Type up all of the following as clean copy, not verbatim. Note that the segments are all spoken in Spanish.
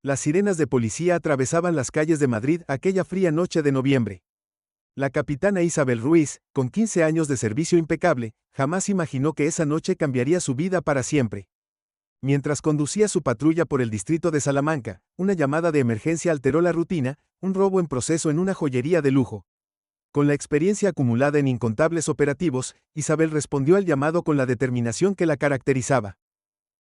Las sirenas de policía atravesaban las calles de Madrid aquella fría noche de noviembre. La capitana Isabel Ruiz, con 15 años de servicio impecable, jamás imaginó que esa noche cambiaría su vida para siempre. Mientras conducía su patrulla por el distrito de Salamanca, una llamada de emergencia alteró la rutina, un robo en proceso en una joyería de lujo. Con la experiencia acumulada en incontables operativos, Isabel respondió al llamado con la determinación que la caracterizaba.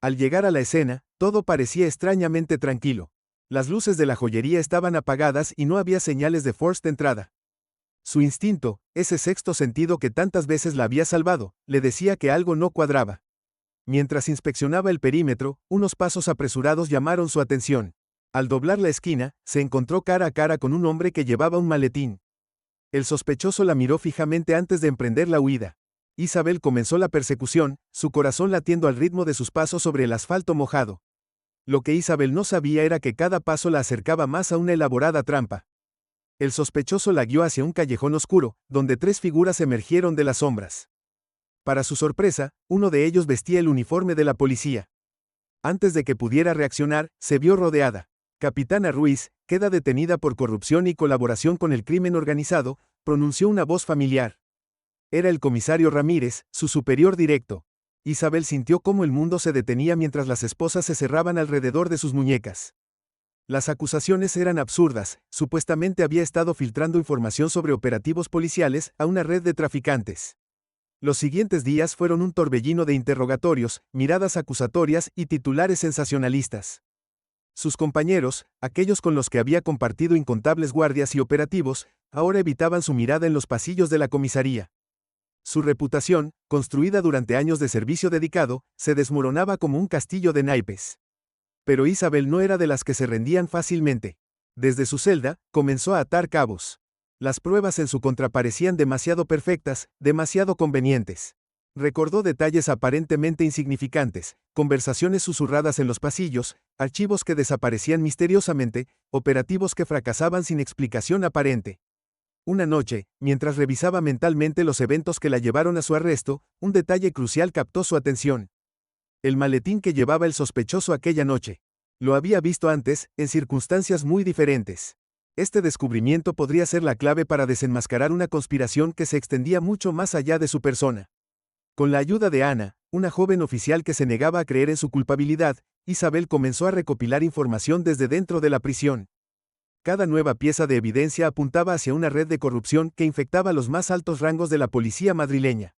Al llegar a la escena, todo parecía extrañamente tranquilo. Las luces de la joyería estaban apagadas y no había señales de forced entrada. Su instinto, ese sexto sentido que tantas veces la había salvado, le decía que algo no cuadraba. Mientras inspeccionaba el perímetro, unos pasos apresurados llamaron su atención. Al doblar la esquina, se encontró cara a cara con un hombre que llevaba un maletín. El sospechoso la miró fijamente antes de emprender la huida. Isabel comenzó la persecución, su corazón latiendo al ritmo de sus pasos sobre el asfalto mojado. Lo que Isabel no sabía era que cada paso la acercaba más a una elaborada trampa. El sospechoso la guió hacia un callejón oscuro, donde tres figuras emergieron de las sombras. Para su sorpresa, uno de ellos vestía el uniforme de la policía. Antes de que pudiera reaccionar, se vio rodeada. Capitana Ruiz, queda detenida por corrupción y colaboración con el crimen organizado, pronunció una voz familiar. Era el comisario Ramírez, su superior directo. Isabel sintió cómo el mundo se detenía mientras las esposas se cerraban alrededor de sus muñecas. Las acusaciones eran absurdas, supuestamente había estado filtrando información sobre operativos policiales a una red de traficantes. Los siguientes días fueron un torbellino de interrogatorios, miradas acusatorias y titulares sensacionalistas. Sus compañeros, aquellos con los que había compartido incontables guardias y operativos, ahora evitaban su mirada en los pasillos de la comisaría. Su reputación, construida durante años de servicio dedicado, se desmoronaba como un castillo de naipes. Pero Isabel no era de las que se rendían fácilmente. Desde su celda, comenzó a atar cabos. Las pruebas en su contra parecían demasiado perfectas, demasiado convenientes. Recordó detalles aparentemente insignificantes, conversaciones susurradas en los pasillos, archivos que desaparecían misteriosamente, operativos que fracasaban sin explicación aparente. Una noche, mientras revisaba mentalmente los eventos que la llevaron a su arresto, un detalle crucial captó su atención. El maletín que llevaba el sospechoso aquella noche. Lo había visto antes, en circunstancias muy diferentes. Este descubrimiento podría ser la clave para desenmascarar una conspiración que se extendía mucho más allá de su persona. Con la ayuda de Ana, una joven oficial que se negaba a creer en su culpabilidad, Isabel comenzó a recopilar información desde dentro de la prisión. Cada nueva pieza de evidencia apuntaba hacia una red de corrupción que infectaba los más altos rangos de la policía madrileña.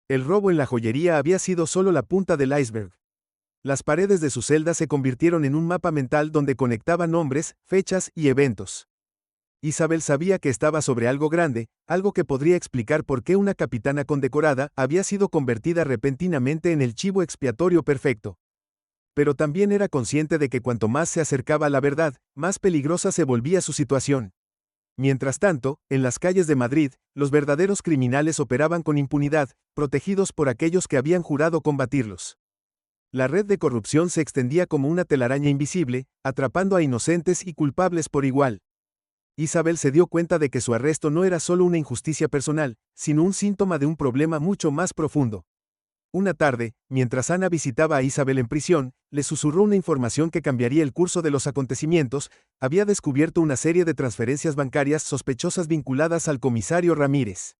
El robo en la joyería había sido solo la punta del iceberg. Las paredes de su celda se convirtieron en un mapa mental donde conectaba nombres, fechas y eventos. Isabel sabía que estaba sobre algo grande, algo que podría explicar por qué una capitana condecorada había sido convertida repentinamente en el chivo expiatorio perfecto. Pero también era consciente de que cuanto más se acercaba a la verdad, más peligrosa se volvía su situación. Mientras tanto, en las calles de Madrid, los verdaderos criminales operaban con impunidad, protegidos por aquellos que habían jurado combatirlos. La red de corrupción se extendía como una telaraña invisible, atrapando a inocentes y culpables por igual. Isabel se dio cuenta de que su arresto no era solo una injusticia personal, sino un síntoma de un problema mucho más profundo. Una tarde, mientras Ana visitaba a Isabel en prisión, le susurró una información que cambiaría el curso de los acontecimientos. Había descubierto una serie de transferencias bancarias sospechosas vinculadas al comisario Ramírez.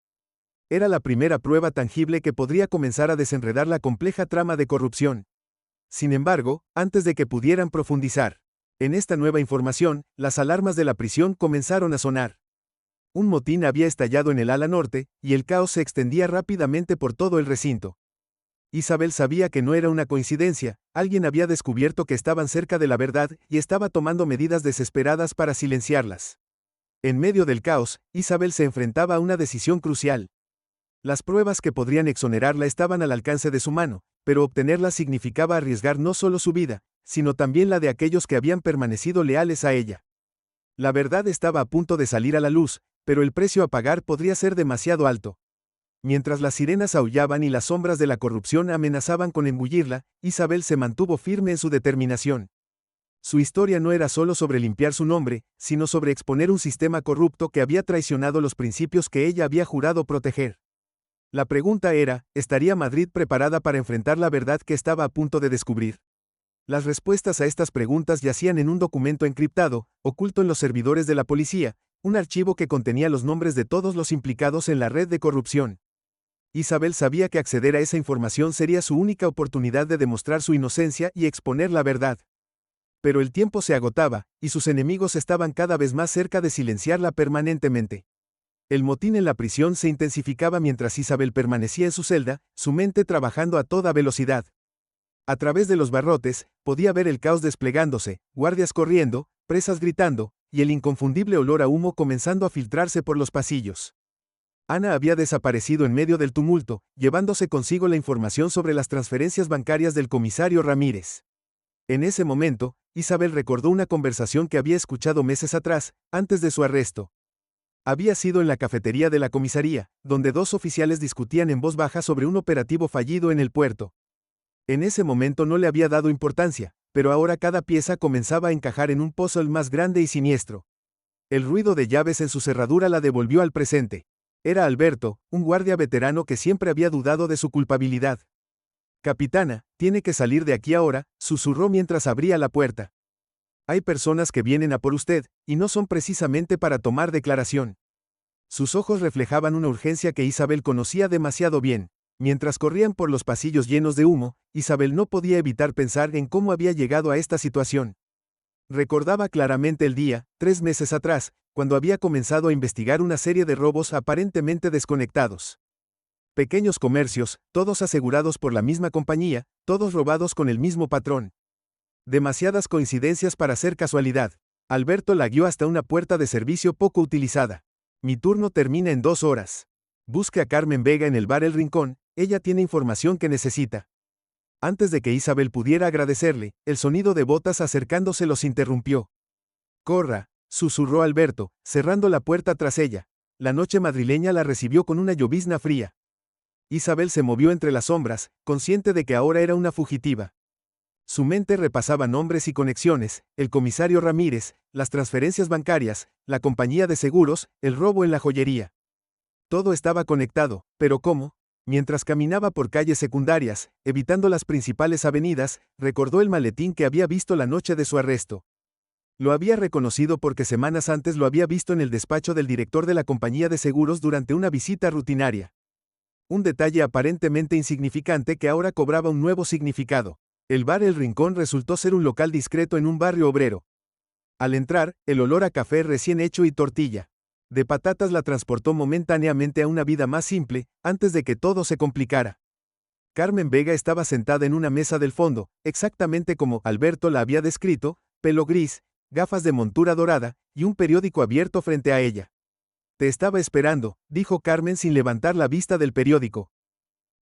Era la primera prueba tangible que podría comenzar a desenredar la compleja trama de corrupción. Sin embargo, antes de que pudieran profundizar en esta nueva información, las alarmas de la prisión comenzaron a sonar. Un motín había estallado en el ala norte, y el caos se extendía rápidamente por todo el recinto. Isabel sabía que no era una coincidencia, alguien había descubierto que estaban cerca de la verdad y estaba tomando medidas desesperadas para silenciarlas. En medio del caos, Isabel se enfrentaba a una decisión crucial. Las pruebas que podrían exonerarla estaban al alcance de su mano, pero obtenerlas significaba arriesgar no solo su vida, sino también la de aquellos que habían permanecido leales a ella. La verdad estaba a punto de salir a la luz, pero el precio a pagar podría ser demasiado alto. Mientras las sirenas aullaban y las sombras de la corrupción amenazaban con engullirla, Isabel se mantuvo firme en su determinación. Su historia no era solo sobre limpiar su nombre, sino sobre exponer un sistema corrupto que había traicionado los principios que ella había jurado proteger. La pregunta era, ¿estaría Madrid preparada para enfrentar la verdad que estaba a punto de descubrir? Las respuestas a estas preguntas yacían en un documento encriptado, oculto en los servidores de la policía, un archivo que contenía los nombres de todos los implicados en la red de corrupción. Isabel sabía que acceder a esa información sería su única oportunidad de demostrar su inocencia y exponer la verdad. Pero el tiempo se agotaba, y sus enemigos estaban cada vez más cerca de silenciarla permanentemente. El motín en la prisión se intensificaba mientras Isabel permanecía en su celda, su mente trabajando a toda velocidad. A través de los barrotes, podía ver el caos desplegándose, guardias corriendo, presas gritando, y el inconfundible olor a humo comenzando a filtrarse por los pasillos. Ana había desaparecido en medio del tumulto, llevándose consigo la información sobre las transferencias bancarias del comisario Ramírez. En ese momento, Isabel recordó una conversación que había escuchado meses atrás, antes de su arresto. Había sido en la cafetería de la comisaría, donde dos oficiales discutían en voz baja sobre un operativo fallido en el puerto. En ese momento no le había dado importancia, pero ahora cada pieza comenzaba a encajar en un puzzle más grande y siniestro. El ruido de llaves en su cerradura la devolvió al presente. Era Alberto, un guardia veterano que siempre había dudado de su culpabilidad. «Capitana, tiene que salir de aquí ahora», susurró mientras abría la puerta. «Hay personas que vienen a por usted, y no son precisamente para tomar declaración». Sus ojos reflejaban una urgencia que Isabel conocía demasiado bien. Mientras corrían por los pasillos llenos de humo, Isabel no podía evitar pensar en cómo había llegado a esta situación. Recordaba claramente el día, 3 meses atrás, cuando había comenzado a investigar una serie de robos aparentemente desconectados. Pequeños comercios, todos asegurados por la misma compañía, todos robados con el mismo patrón. Demasiadas coincidencias para ser casualidad. Alberto la guió hasta una puerta de servicio poco utilizada. «Mi turno termina en 2 horas. Busque a Carmen Vega en el bar El Rincón, ella tiene información que necesita». Antes de que Isabel pudiera agradecerle, el sonido de botas acercándose los interrumpió. «Corra», susurró Alberto, cerrando la puerta tras ella. La noche madrileña la recibió con una llovizna fría. Isabel se movió entre las sombras, consciente de que ahora era una fugitiva. Su mente repasaba nombres y conexiones, el comisario Ramírez, las transferencias bancarias, la compañía de seguros, el robo en la joyería. Todo estaba conectado, pero ¿cómo? Mientras caminaba por calles secundarias, evitando las principales avenidas, recordó el maletín que había visto la noche de su arresto. Lo había reconocido porque semanas antes lo había visto en el despacho del director de la compañía de seguros durante una visita rutinaria. Un detalle aparentemente insignificante que ahora cobraba un nuevo significado. El bar El Rincón resultó ser un local discreto en un barrio obrero. Al entrar, el olor a café recién hecho y tortilla de patatas la transportó momentáneamente a una vida más simple, antes de que todo se complicara. Carmen Vega estaba sentada en una mesa del fondo, exactamente como Alberto la había descrito, pelo gris, gafas de montura dorada, y un periódico abierto frente a ella. «Te estaba esperando», dijo Carmen sin levantar la vista del periódico.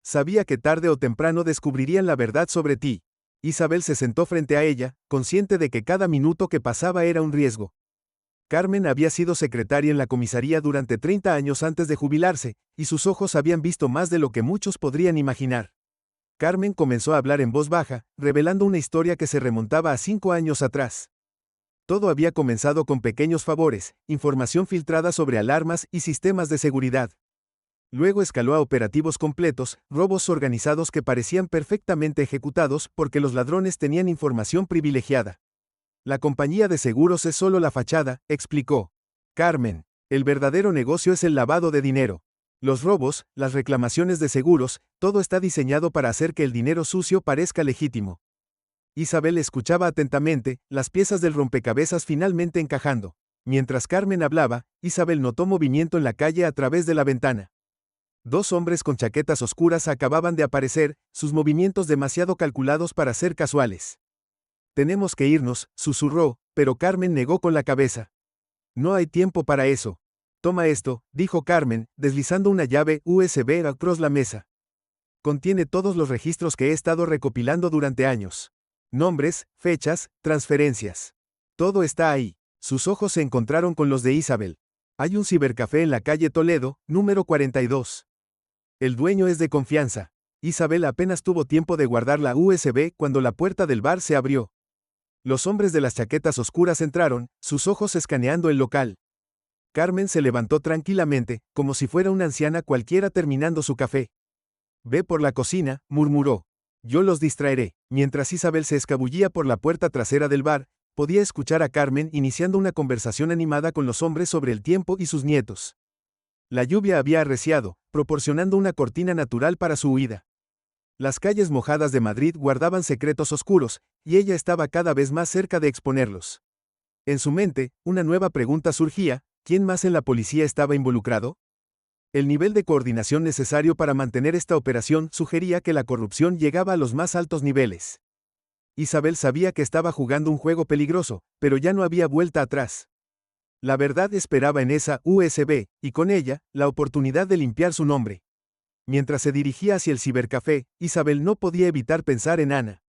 «Sabía que tarde o temprano descubrirían la verdad sobre ti». Isabel se sentó frente a ella, consciente de que cada minuto que pasaba era un riesgo. Carmen había sido secretaria en la comisaría durante 30 años antes de jubilarse, y sus ojos habían visto más de lo que muchos podrían imaginar. Carmen comenzó a hablar en voz baja, revelando una historia que se remontaba a 5 años atrás. Todo había comenzado con pequeños favores, información filtrada sobre alarmas y sistemas de seguridad. Luego escaló a operativos completos, robos organizados que parecían perfectamente ejecutados porque los ladrones tenían información privilegiada. «La compañía de seguros es solo la fachada», explicó Carmen. «El verdadero negocio es el lavado de dinero. Los robos, las reclamaciones de seguros, todo está diseñado para hacer que el dinero sucio parezca legítimo». Isabel escuchaba atentamente, las piezas del rompecabezas finalmente encajando. Mientras Carmen hablaba, Isabel notó movimiento en la calle a través de la ventana. 2 hombres con chaquetas oscuras acababan de aparecer, sus movimientos demasiado calculados para ser casuales. «Tenemos que irnos», susurró, pero Carmen negó con la cabeza. «No hay tiempo para eso». «Toma esto», dijo Carmen, deslizando una llave USB across la mesa. «Contiene todos los registros que he estado recopilando durante años. Nombres, fechas, transferencias. Todo está ahí». Sus ojos se encontraron con los de Isabel. «Hay un cibercafé en la calle Toledo, número 42. El dueño es de confianza». Isabel apenas tuvo tiempo de guardar la USB cuando la puerta del bar se abrió. Los hombres de las chaquetas oscuras entraron, sus ojos escaneando el local. Carmen se levantó tranquilamente, como si fuera una anciana cualquiera terminando su café. «Ve por la cocina», murmuró. Yo los distraeré. Mientras Isabel se escabullía por la puerta trasera del bar, podía escuchar a Carmen iniciando una conversación animada con los hombres sobre el tiempo y sus nietos. La lluvia había arreciado, proporcionando una cortina natural para su huida. Las calles mojadas de Madrid guardaban secretos oscuros, y ella estaba cada vez más cerca de exponerlos. En su mente, una nueva pregunta surgía: ¿quién más en la policía estaba involucrado? El nivel de coordinación necesario para mantener esta operación sugería que la corrupción llegaba a los más altos niveles. Isabel sabía que estaba jugando un juego peligroso, pero ya no había vuelta atrás. La verdad esperaba en esa USB, y con ella, la oportunidad de limpiar su nombre. Mientras se dirigía hacia el cibercafé, Isabel no podía evitar pensar en Ana.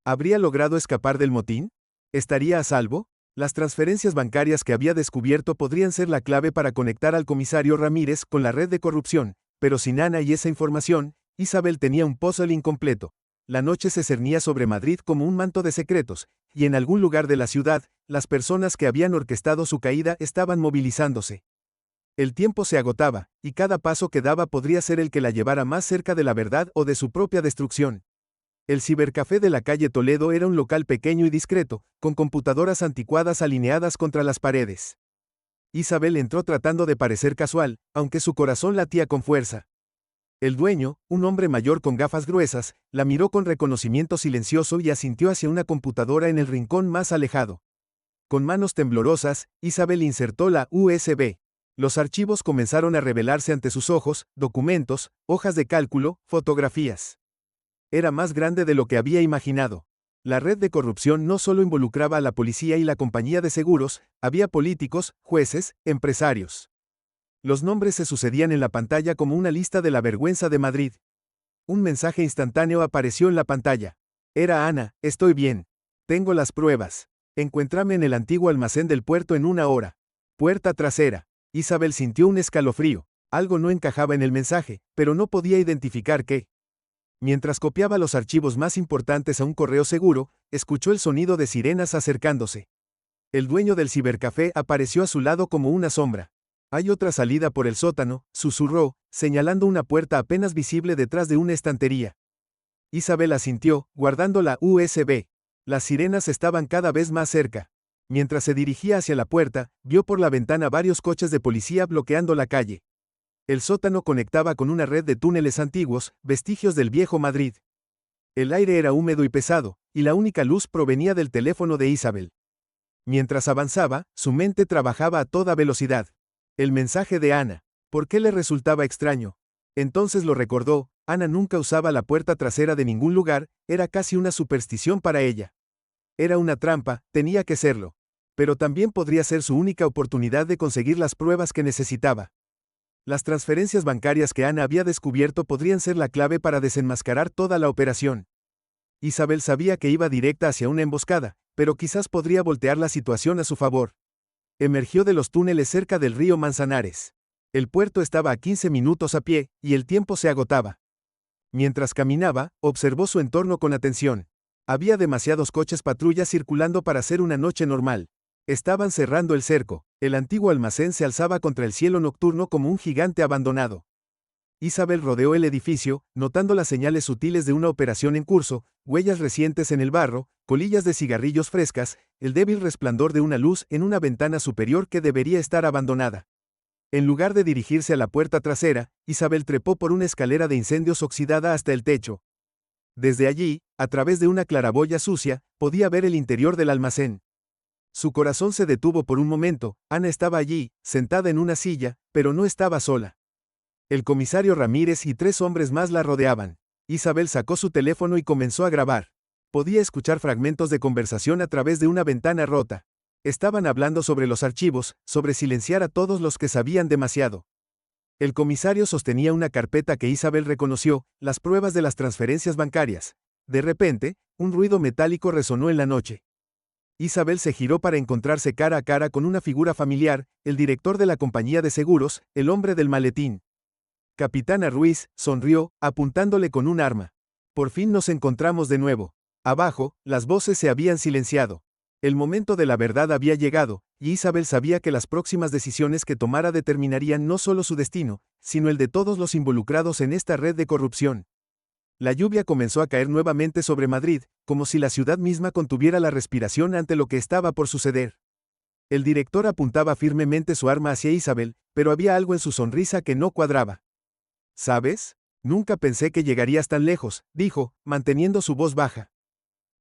¿Habría logrado escapar del motín? ¿Estaría a salvo? Las transferencias bancarias que había descubierto podrían ser la clave para conectar al comisario Ramírez con la red de corrupción, pero sin Ana y esa información, Isabel tenía un puzzle incompleto. La noche se cernía sobre Madrid como un manto de secretos, y en algún lugar de la ciudad, las personas que habían orquestado su caída estaban movilizándose. El tiempo se agotaba, y cada paso que daba podría ser el que la llevara más cerca de la verdad o de su propia destrucción. El cibercafé de la calle Toledo era un local pequeño y discreto, con computadoras anticuadas alineadas contra las paredes. Isabel entró tratando de parecer casual, aunque su corazón latía con fuerza. El dueño, un hombre mayor con gafas gruesas, la miró con reconocimiento silencioso y asintió hacia una computadora en el rincón más alejado. Con manos temblorosas, Isabel insertó la USB. Los archivos comenzaron a revelarse ante sus ojos: documentos, hojas de cálculo, fotografías. Era más grande de lo que había imaginado. La red de corrupción no solo involucraba a la policía y la compañía de seguros, había políticos, jueces, empresarios. Los nombres se sucedían en la pantalla como una lista de la vergüenza de Madrid. Un mensaje instantáneo apareció en la pantalla. Era Ana: estoy bien. Tengo las pruebas. Encuéntrame en el antiguo almacén del puerto en 1 hora. Puerta trasera. Isabel sintió un escalofrío. Algo no encajaba en el mensaje, pero no podía identificar qué. Mientras copiaba los archivos más importantes a un correo seguro, escuchó el sonido de sirenas acercándose. El dueño del cibercafé apareció a su lado como una sombra. Hay otra salida por el sótano, susurró, señalando una puerta apenas visible detrás de una estantería. Isabel asintió, guardando la USB. Las sirenas estaban cada vez más cerca. Mientras se dirigía hacia la puerta, vio por la ventana varios coches de policía bloqueando la calle. El sótano conectaba con una red de túneles antiguos, vestigios del viejo Madrid. El aire era húmedo y pesado, y la única luz provenía del teléfono de Isabel. Mientras avanzaba, su mente trabajaba a toda velocidad. El mensaje de Ana. ¿Por qué le resultaba extraño? Entonces lo recordó: Ana nunca usaba la puerta trasera de ningún lugar, era casi una superstición para ella. Era una trampa, tenía que serlo. Pero también podría ser su única oportunidad de conseguir las pruebas que necesitaba. Las transferencias bancarias que Ana había descubierto podrían ser la clave para desenmascarar toda la operación. Isabel sabía que iba directa hacia una emboscada, pero quizás podría voltear la situación a su favor. Emergió de los túneles cerca del río Manzanares. El puerto estaba a 15 minutos a pie, y el tiempo se agotaba. Mientras caminaba, observó su entorno con atención. Había demasiados coches patrulla circulando para ser una noche normal. Estaban cerrando el cerco. El antiguo almacén se alzaba contra el cielo nocturno como un gigante abandonado. Isabel rodeó el edificio, notando las señales sutiles de una operación en curso: huellas recientes en el barro, colillas de cigarrillos frescas, el débil resplandor de una luz en una ventana superior que debería estar abandonada. En lugar de dirigirse a la puerta trasera, Isabel trepó por una escalera de incendios oxidada hasta el techo. Desde allí, a través de una claraboya sucia, podía ver el interior del almacén. Su corazón se detuvo por un momento. Ana estaba allí, sentada en una silla, pero no estaba sola. El comisario Ramírez y 3 hombres más la rodeaban. Isabel sacó su teléfono y comenzó a grabar. Podía escuchar fragmentos de conversación a través de una ventana rota. Estaban hablando sobre los archivos, sobre silenciar a todos los que sabían demasiado. El comisario sostenía una carpeta que Isabel reconoció: las pruebas de las transferencias bancarias. De repente, un ruido metálico resonó en la noche. Isabel se giró para encontrarse cara a cara con una figura familiar: el director de la compañía de seguros, el hombre del maletín. Capitana Ruiz, sonrió, apuntándole con un arma. Por fin nos encontramos de nuevo. Abajo, las voces se habían silenciado. El momento de la verdad había llegado, y Isabel sabía que las próximas decisiones que tomara determinarían no solo su destino, sino el de todos los involucrados en esta red de corrupción. La lluvia comenzó a caer nuevamente sobre Madrid, como si la ciudad misma contuviera la respiración ante lo que estaba por suceder. El director apuntaba firmemente su arma hacia Isabel, pero había algo en su sonrisa que no cuadraba. ¿Sabes? Nunca pensé que llegarías tan lejos, dijo, manteniendo su voz baja.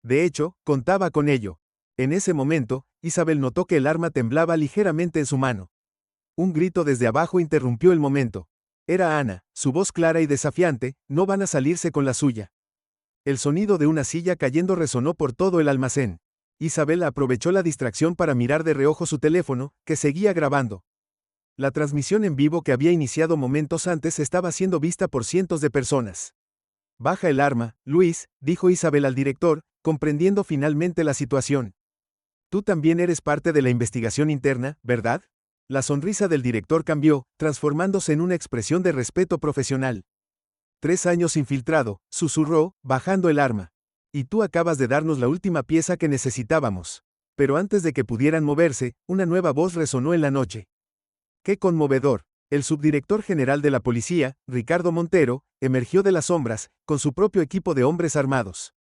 De hecho, contaba con ello. En ese momento, Isabel notó que el arma temblaba ligeramente en su mano. Un grito desde abajo interrumpió el momento. Era Ana, su voz clara y desafiante, no van a salirse con la suya. El sonido de una silla cayendo resonó por todo el almacén. Isabel aprovechó la distracción para mirar de reojo su teléfono, que seguía grabando. La transmisión en vivo que había iniciado momentos antes estaba siendo vista por cientos de personas. Baja el arma, Luis, dijo Isabel al director, comprendiendo finalmente la situación. Tú también eres parte de la investigación interna, ¿verdad? La sonrisa del director cambió, transformándose en una expresión de respeto profesional. 3 años infiltrado, susurró, bajando el arma. Y tú acabas de darnos la última pieza que necesitábamos. Pero antes de que pudieran moverse, una nueva voz resonó en la noche. ¡Qué conmovedor! El subdirector general de la policía, Ricardo Montero, emergió de las sombras, con su propio equipo de hombres armados.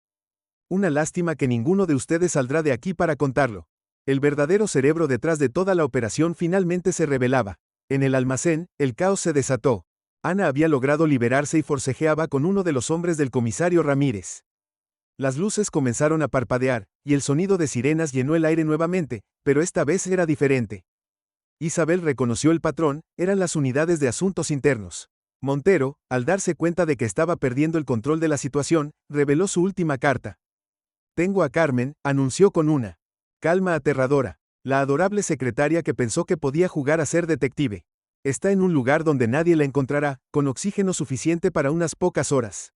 Una lástima que ninguno de ustedes saldrá de aquí para contarlo. El verdadero cerebro detrás de toda la operación finalmente se revelaba. En el almacén, el caos se desató. Ana había logrado liberarse y forcejeaba con uno de los hombres del comisario Ramírez. Las luces comenzaron a parpadear, y el sonido de sirenas llenó el aire nuevamente, pero esta vez era diferente. Isabel reconoció el patrón, eran las unidades de asuntos internos. Montero, al darse cuenta de que estaba perdiendo el control de la situación, reveló su última carta. Tengo a Carmen, anunció con una calma aterradora. La adorable secretaria que pensó que podía jugar a ser detective. Está en un lugar donde nadie la encontrará, con oxígeno suficiente para unas pocas horas.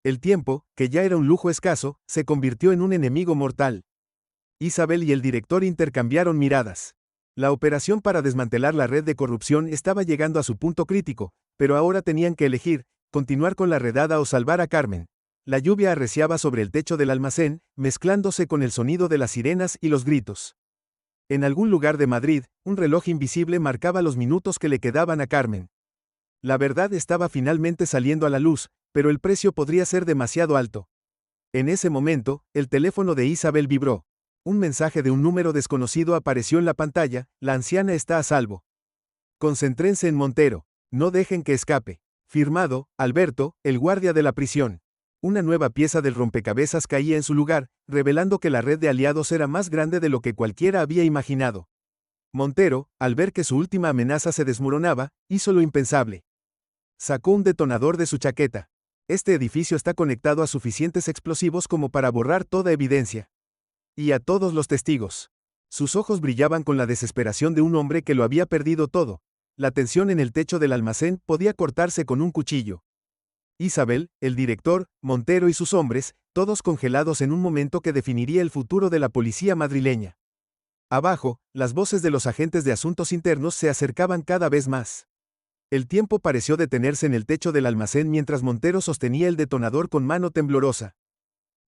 El tiempo, que ya era un lujo escaso, se convirtió en un enemigo mortal. Isabel y el director intercambiaron miradas. La operación para desmantelar la red de corrupción estaba llegando a su punto crítico, pero ahora tenían que elegir, continuar con la redada o salvar a Carmen. La lluvia arreciaba sobre el techo del almacén, mezclándose con el sonido de las sirenas y los gritos. En algún lugar de Madrid, un reloj invisible marcaba los minutos que le quedaban a Carmen. La verdad estaba finalmente saliendo a la luz, pero el precio podría ser demasiado alto. En ese momento, el teléfono de Isabel vibró. Un mensaje de un número desconocido apareció en la pantalla, la anciana está a salvo. Concéntrense en Montero, no dejen que escape. Firmado, Alberto, el guardia de la prisión. Una nueva pieza del rompecabezas caía en su lugar, revelando que la red de aliados era más grande de lo que cualquiera había imaginado. Montero, al ver que su última amenaza se desmoronaba, hizo lo impensable. Sacó un detonador de su chaqueta. Este edificio está conectado a suficientes explosivos como para borrar toda evidencia. Y a todos los testigos. Sus ojos brillaban con la desesperación de un hombre que lo había perdido todo. La tensión en el techo del almacén podía cortarse con un cuchillo. Isabel, el director, Montero y sus hombres, todos congelados en un momento que definiría el futuro de la policía madrileña. Abajo, las voces de los agentes de asuntos internos se acercaban cada vez más. El tiempo pareció detenerse en el techo del almacén mientras Montero sostenía el detonador con mano temblorosa.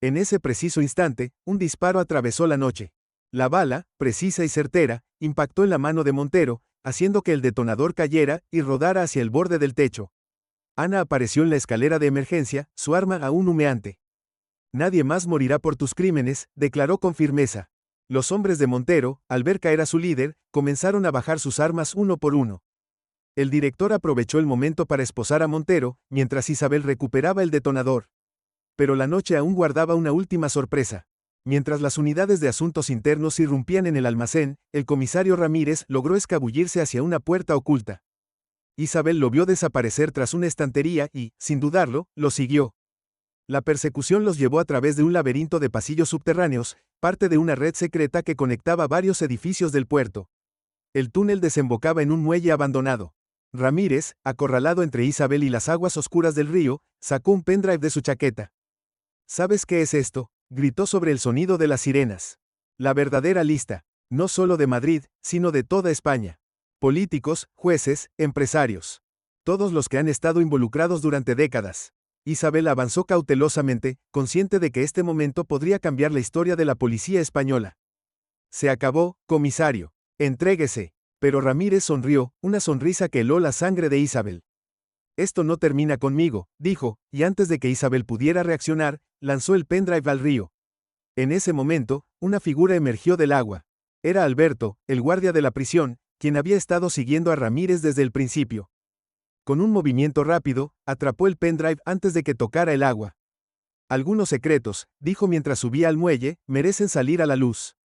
En ese preciso instante, un disparo atravesó la noche. La bala, precisa y certera, impactó en la mano de Montero, haciendo que el detonador cayera y rodara hacia el borde del techo. Ana apareció en la escalera de emergencia, su arma aún humeante. Nadie más morirá por tus crímenes, declaró con firmeza. Los hombres de Montero, al ver caer a su líder, comenzaron a bajar sus armas uno por uno. El director aprovechó el momento para esposar a Montero, mientras Isabel recuperaba el detonador. Pero la noche aún guardaba una última sorpresa. Mientras las unidades de asuntos internos irrumpían en el almacén, el comisario Ramírez logró escabullirse hacia una puerta oculta. Isabel lo vio desaparecer tras una estantería y, sin dudarlo, lo siguió. La persecución los llevó a través de un laberinto de pasillos subterráneos, parte de una red secreta que conectaba varios edificios del puerto. El túnel desembocaba en un muelle abandonado. Ramírez, acorralado entre Isabel y las aguas oscuras del río, sacó un pendrive de su chaqueta. ¿Sabes qué es esto?, gritó sobre el sonido de las sirenas. La verdadera lista, no solo de Madrid, sino de toda España. Políticos, jueces, empresarios. Todos los que han estado involucrados durante décadas. Isabel avanzó cautelosamente, consciente de que este momento podría cambiar la historia de la policía española. Se acabó, comisario. Entréguese. Pero Ramírez sonrió, una sonrisa que heló la sangre de Isabel. Esto no termina conmigo, dijo, y antes de que Isabel pudiera reaccionar, lanzó el pendrive al río. En ese momento, una figura emergió del agua. Era Alberto, el guardia de la prisión, quien había estado siguiendo a Ramírez desde el principio. Con un movimiento rápido, atrapó el pendrive antes de que tocara el agua. Algunos secretos, dijo mientras subía al muelle, merecen salir a la luz.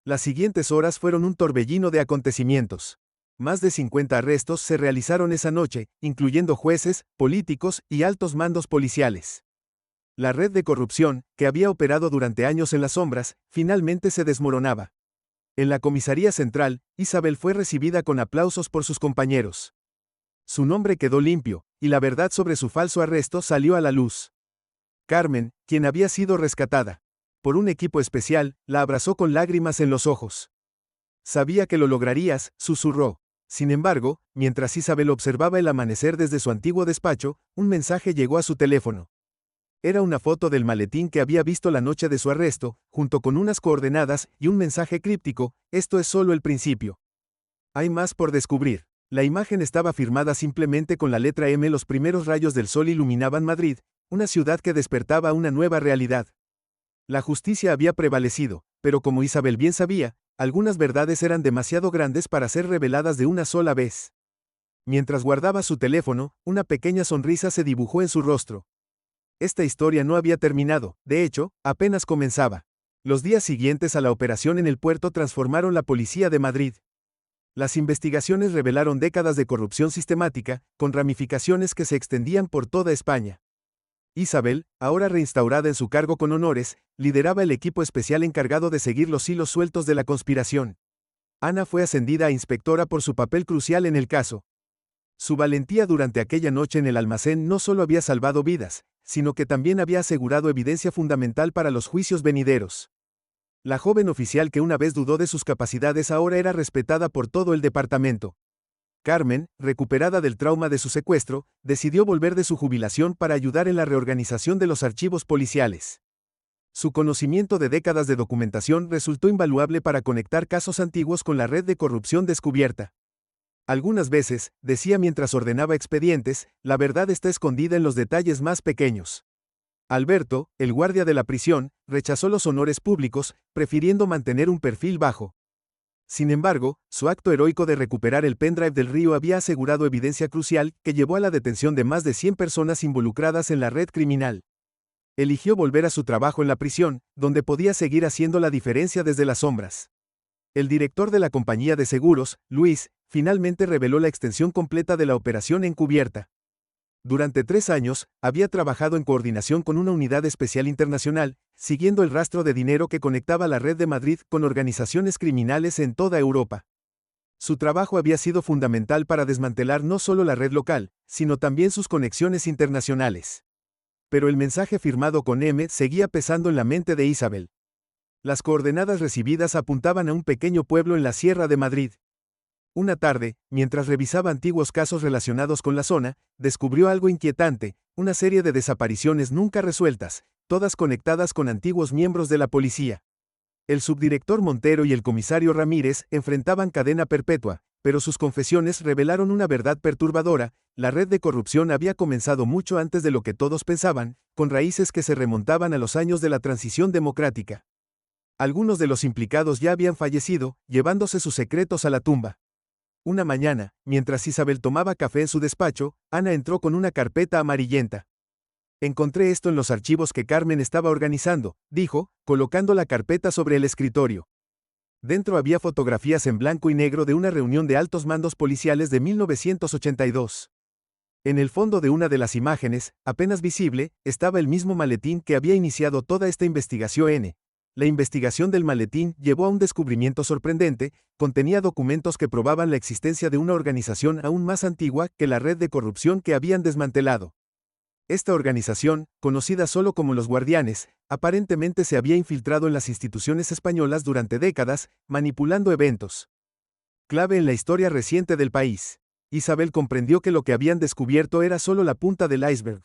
Las siguientes horas fueron un torbellino de acontecimientos. Más de 50 arrestos se realizaron esa noche, incluyendo jueces, políticos y altos mandos policiales. La red de corrupción, que había operado durante años en las sombras, finalmente se desmoronaba. En la comisaría central, Isabel fue recibida con aplausos por sus compañeros. Su nombre quedó limpio, y la verdad sobre su falso arresto salió a la luz. Carmen, quien había sido rescatada por un equipo especial, la abrazó con lágrimas en los ojos. Sabía que lo lograrías, susurró. Sin embargo, mientras Isabel observaba el amanecer desde su antiguo despacho, un mensaje llegó a su teléfono. Era una foto del maletín que había visto la noche de su arresto, junto con unas coordenadas y un mensaje críptico: esto es solo el principio. Hay más por descubrir. La imagen estaba firmada simplemente con la letra M. Los primeros rayos del sol iluminaban Madrid, una ciudad que despertaba a una nueva realidad. La justicia había prevalecido, pero como Isabel bien sabía, algunas verdades eran demasiado grandes para ser reveladas de una sola vez. Mientras guardaba su teléfono, una pequeña sonrisa se dibujó en su rostro. Esta historia no había terminado, de hecho, apenas comenzaba. Los días siguientes a la operación en el puerto transformaron la policía de Madrid. Las investigaciones revelaron décadas de corrupción sistemática, con ramificaciones que se extendían por toda España. Isabel, ahora reinstaurada en su cargo con honores, lideraba el equipo especial encargado de seguir los hilos sueltos de la conspiración. Ana fue ascendida a inspectora por su papel crucial en el caso. Su valentía durante aquella noche en el almacén no solo había salvado vidas, sino que también había asegurado evidencia fundamental para los juicios venideros. La joven oficial que una vez dudó de sus capacidades ahora era respetada por todo el departamento. Carmen, recuperada del trauma de su secuestro, decidió volver de su jubilación para ayudar en la reorganización de los archivos policiales. Su conocimiento de décadas de documentación resultó invaluable para conectar casos antiguos con la red de corrupción descubierta. Algunas veces, decía mientras ordenaba expedientes, la verdad está escondida en los detalles más pequeños. Alberto, el guardia de la prisión, rechazó los honores públicos, prefiriendo mantener un perfil bajo. Sin embargo, su acto heroico de recuperar el pendrive del río había asegurado evidencia crucial que llevó a la detención de más de 100 personas involucradas en la red criminal. Eligió volver a su trabajo en la prisión, donde podía seguir haciendo la diferencia desde las sombras. El director de la compañía de seguros, Luis, finalmente reveló la extensión completa de la operación encubierta. Durante 3 años, había trabajado en coordinación con una unidad especial internacional, siguiendo el rastro de dinero que conectaba la red de Madrid con organizaciones criminales en toda Europa. Su trabajo había sido fundamental para desmantelar no solo la red local, sino también sus conexiones internacionales. Pero el mensaje firmado con M seguía pesando en la mente de Isabel. Las coordenadas recibidas apuntaban a un pequeño pueblo en la Sierra de Madrid. Una tarde, mientras revisaba antiguos casos relacionados con la zona, descubrió algo inquietante: una serie de desapariciones nunca resueltas, todas conectadas con antiguos miembros de la policía. El subdirector Montero y el comisario Ramírez enfrentaban cadena perpetua, pero sus confesiones revelaron una verdad perturbadora: la red de corrupción había comenzado mucho antes de lo que todos pensaban, con raíces que se remontaban a los años de la transición democrática. Algunos de los implicados ya habían fallecido, llevándose sus secretos a la tumba. Una mañana, mientras Isabel tomaba café en su despacho, Ana entró con una carpeta amarillenta. Encontré esto en los archivos que Carmen estaba organizando, dijo, colocando la carpeta sobre el escritorio. Dentro había fotografías en blanco y negro de una reunión de altos mandos policiales de 1982. En el fondo de una de las imágenes, apenas visible, estaba el mismo maletín que había iniciado toda esta investigación. La investigación del maletín llevó a un descubrimiento sorprendente: contenía documentos que probaban la existencia de una organización aún más antigua que la red de corrupción que habían desmantelado. Esta organización, conocida solo como los Guardianes, aparentemente se había infiltrado en las instituciones españolas durante décadas, manipulando eventos clave en la historia reciente del país. Isabel comprendió que lo que habían descubierto era solo la punta del iceberg.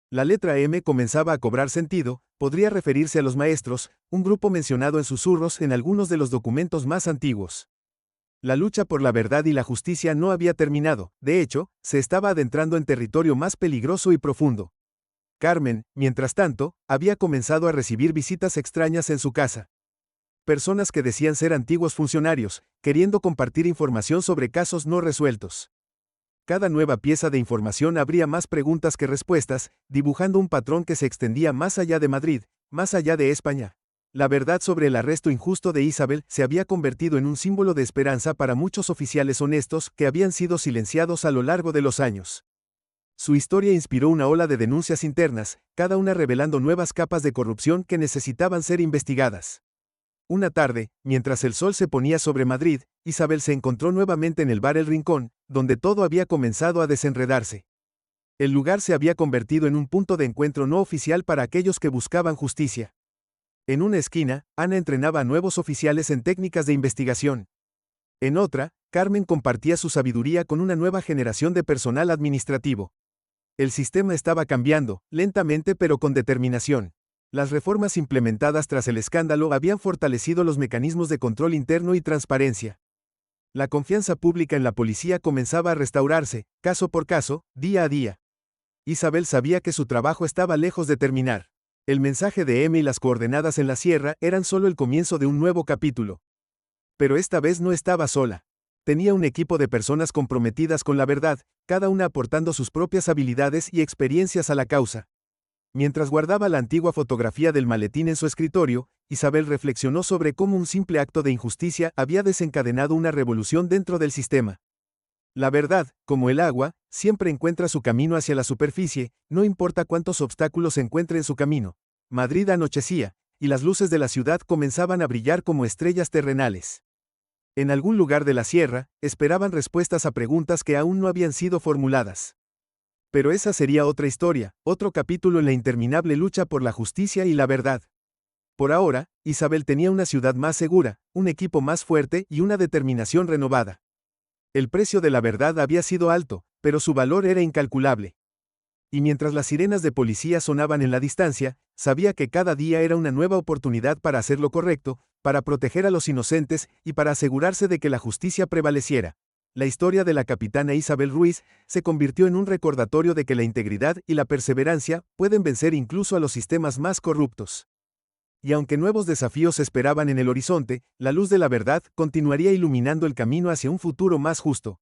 La letra M comenzaba a cobrar sentido: podría referirse a los maestros, un grupo mencionado en susurros en algunos de los documentos más antiguos. La lucha por la verdad y la justicia no había terminado, de hecho, se estaba adentrando en territorio más peligroso y profundo. Carmen, mientras tanto, había comenzado a recibir visitas extrañas en su casa. Personas que decían ser antiguos funcionarios, queriendo compartir información sobre casos no resueltos. Cada nueva pieza de información abría más preguntas que respuestas, dibujando un patrón que se extendía más allá de Madrid, más allá de España. La verdad sobre el arresto injusto de Isabel se había convertido en un símbolo de esperanza para muchos oficiales honestos que habían sido silenciados a lo largo de los años. Su historia inspiró una ola de denuncias internas, cada una revelando nuevas capas de corrupción que necesitaban ser investigadas. Una tarde, mientras el sol se ponía sobre Madrid, Isabel se encontró nuevamente en el bar El Rincón, donde todo había comenzado a desenredarse. El lugar se había convertido en un punto de encuentro no oficial para aquellos que buscaban justicia. En una esquina, Ana entrenaba a nuevos oficiales en técnicas de investigación. En otra, Carmen compartía su sabiduría con una nueva generación de personal administrativo. El sistema estaba cambiando, lentamente pero con determinación. Las reformas implementadas tras el escándalo habían fortalecido los mecanismos de control interno y transparencia. La confianza pública en la policía comenzaba a restaurarse, caso por caso, día a día. Isabel sabía que su trabajo estaba lejos de terminar. El mensaje de M y las coordenadas en la sierra eran solo el comienzo de un nuevo capítulo. Pero esta vez no estaba sola. Tenía un equipo de personas comprometidas con la verdad, cada una aportando sus propias habilidades y experiencias a la causa. Mientras guardaba la antigua fotografía del maletín en su escritorio, Isabel reflexionó sobre cómo un simple acto de injusticia había desencadenado una revolución dentro del sistema. La verdad, como el agua, siempre encuentra su camino hacia la superficie, no importa cuántos obstáculos se encuentre en su camino. Madrid anochecía, y las luces de la ciudad comenzaban a brillar como estrellas terrenales. En algún lugar de la sierra, esperaban respuestas a preguntas que aún no habían sido formuladas. Pero esa sería otra historia, otro capítulo en la interminable lucha por la justicia y la verdad. Por ahora, Isabel tenía una ciudad más segura, un equipo más fuerte y una determinación renovada. El precio de la verdad había sido alto, pero su valor era incalculable. Y mientras las sirenas de policía sonaban en la distancia, sabía que cada día era una nueva oportunidad para hacer lo correcto, para proteger a los inocentes y para asegurarse de que la justicia prevaleciera. La historia de la capitana Isabel Ruiz se convirtió en un recordatorio de que la integridad y la perseverancia pueden vencer incluso a los sistemas más corruptos. Y aunque nuevos desafíos esperaban en el horizonte, la luz de la verdad continuaría iluminando el camino hacia un futuro más justo.